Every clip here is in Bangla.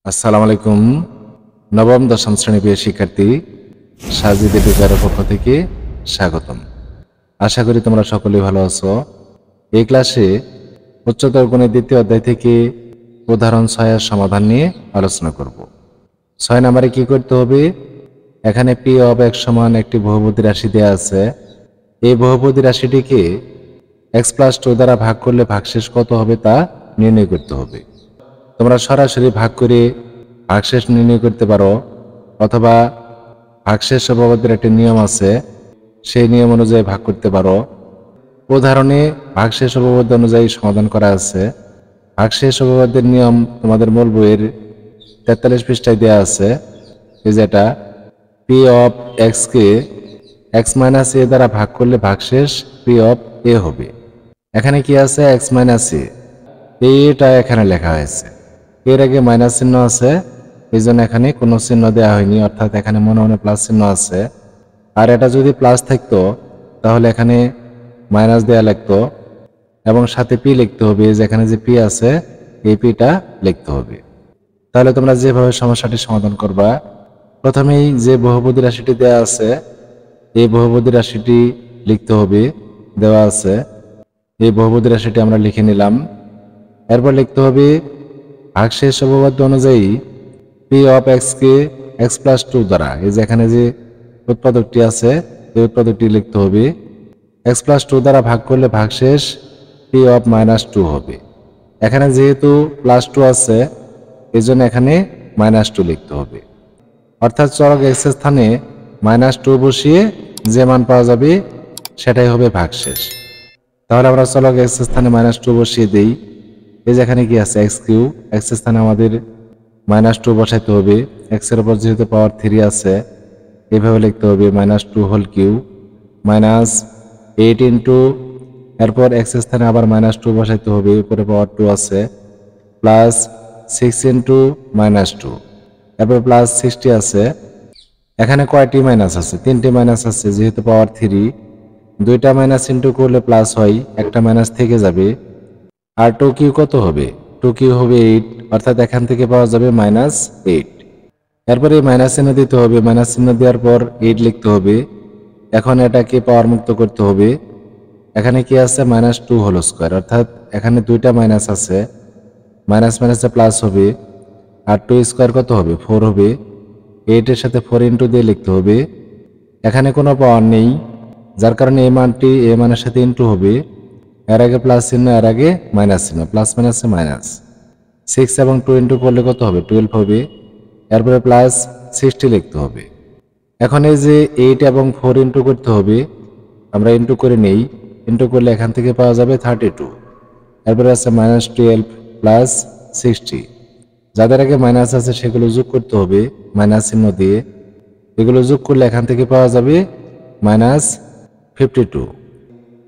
আসসালামু আলাইকুম। নবম দশম শ্রেণী প্রিয় শিক্ষার্থী, সাজিদ এডুকেয়ারের পক্ষ থেকে স্বাগতম। আশা করি তোমরা সকলেই ভালো আছো। এই ক্লাসে উচ্চতর গণিত দ্বিতীয় অধ্যায় থেকে উদাহরণ 6 এর সমাধান নিয়ে আলোচনা করব। 6 নম্বরে কি করতে হবে? এখানে পি অফ x সমান একটি বহুপদী রাশি দেওয়া আছে। এই বহুপদী রাশিটিকে x+2 দ্বারা ভাগ করলে ভাগশেষ কত হবে তা নির্ণয় করতে হবে। তোমরা সরাসরি ভাগ করে ভাগশেষ নির্ণয় করতে পারো, অথবা ভাগশেষ উপপাদ্যের একটি নিয়ম আছে, সেই নিয়ম অনুযায়ী ভাগ করতে পারো। উদাহরণে ভাগশেষ উপপাদ্য অনুযায়ী সমাধান করা আছে। ভাগশেষ উপপাদ্যের নিয়ম তোমাদের মূল বইয়ের 43 পৃষ্ঠায় দেওয়া আছে। এই যেটা পি অফ এক্স কে x মাইনাস এ দ্বারা ভাগ করলে ভাগশেষ পি অফ এ হবে। এখানে কি আছে? x মাইনাস এ, এইটা এখানে লেখা হয়েছে। এর আগে মাইনাস চিহ্ন আছে, এই জন্য এখানে কোনো চিহ্ন দেওয়া হয়নি, অর্থাৎ এখানে মনে মনে প্লাস চিহ্ন আছে। আর এটা যদি প্লাস থাকতো তাহলে এখানে মাইনাস দেওয়া লাগতো এবং সাথে পি লিখতে হবে। যেখানে যে পি আছে এই পিটা লিখতে হবে। তাহলে তোমরা যেভাবে সমস্যাটি সমাধান করবা, প্রথমেই যে বহুপদী রাশিটি দেওয়া আছে এই বহুপদী রাশিটি লিখতে হবে, দেওয়া আছে। এই বহুপদী রাশিটি আমরা লিখে নিলাম। এরপর লিখতে হবে ভাগশেষ উপপাদ্য অনুযায়ী P of x K x+2 দ্বারা, এই যে এখানে যে উৎপাদকটি আছে এই উৎপাদকটি লিখতে হবে। x+2 দ্বারা ভাগ করলে ভাগশেষ পি অফ -2 হবে। এখানে যেহেতু +2 আছে এই জন্য এখানে -2 লিখতে হবে, অর্থাৎ চলক x এর স্থানে -2 বসিয়ে যে মান পাওয়া যাবে সেটাই হবে ভাগশেষ। তাহলে আমরা চলক x এর স্থানে -2 বসিয়ে দেই। এই যে এখানে কি আছে? x3, x এর স্থানে আমাদের -2 বসাইতে হবে। x এর উপর যেহেতু পাওয়ার 3 আছে এইভাবে লিখতে হবে -2 হোল কিউ -8 ইন্টু, এরপর x এর স্থানে আবার -2 বসাইতে হবে, উপরে পাওয়ার 2 আছে, প্লাস 6 ইন্টু -2, এরপর প্লাস 60 আছে। এখানে কয়টি মাইনাস আছে? 3টি মাইনাস আছে, যেহেতু পাওয়ার 3 দুইটা মাইনাস ইন্টু করলে প্লাস হয়, একটা মাইনাস থেকে যাবে। আর 2 কিউ কত হবে? 2 কিউ হবে 8, অর্থাৎ এখান থেকে পাওয়া যাবে -8। এরপরে মাইনাস চিহ্ন দিতে হবে, মাইনাস চিহ্ন দেওয়ার পর 8 লিখতে হবে। এখন এটাকে পাওয়ার মুক্ত করতে হবে। এখানে কি আছে? -2 হোল স্কয়ার, অর্থাৎ এখানে দুইটা মাইনাস আছে, মাইনাস মাইনাসে প্লাস হবে। আর 2 স্কয়ার কত হবে? 4 হবে। 8 এর সাথে 4 ইন্টু দিয়ে লিখতে হবে। এখানে কোনো পাওয়ার নেই, যার কারণে এই মানটি এই মানের সাথে ইন্টু হবে। এর আগে প্লাস চিহ্ন, এর আগে মাইনাস চিহ্ন, প্লাস মাইনাসে মাইনাস। 6 এবং 2 ইন্টু করলে কত হবে? 12 হবে। এরপরে প্লাস 60 লিখতে হবে। এখন এই যে 8 এবং 4 ইন্টু করতে হবে, আমরা ইন্টু করে নেই। ইন্টু করলে এখান থেকে পাওয়া যাবে 32। এরপরে আছে -12 প্লাস 60। যাদের আগে মাইনাস আছে সেগুলো যোগ করতে হবে মাইনাস চিহ্ন দিয়ে। এগুলো যোগ করলে এখান থেকে পাওয়া যাবে -52।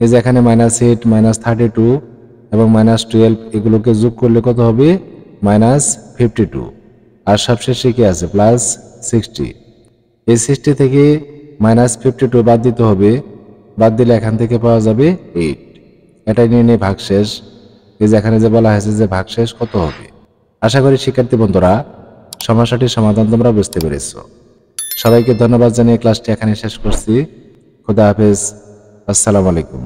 এই যে এখানে -8 -32 এবং -12 এগুলোকে যোগ করলে কত হবে? -52। আর সবশেষে কি আছে? +60। এই 60 থেকে -52 বাদ দিতে হবে, বাদ দিলে এখান থেকে পাওয়া যাবে 8। এটাই নিয়ে ভাগশেষ। এই যে এখানে যে বলা হয়েছে যে ভাগশেষ কত হবে। আশা করি শিক্ষার্থী বন্ধুরা সমস্যাটির সমাধান তোমরা বুঝতে পেরেছ। সবাইকে ধন্যবাদ জানিয়ে ক্লাসটি এখানে শেষ করছি। খুদা হাফেজ। আসসালামু আলাইকুম।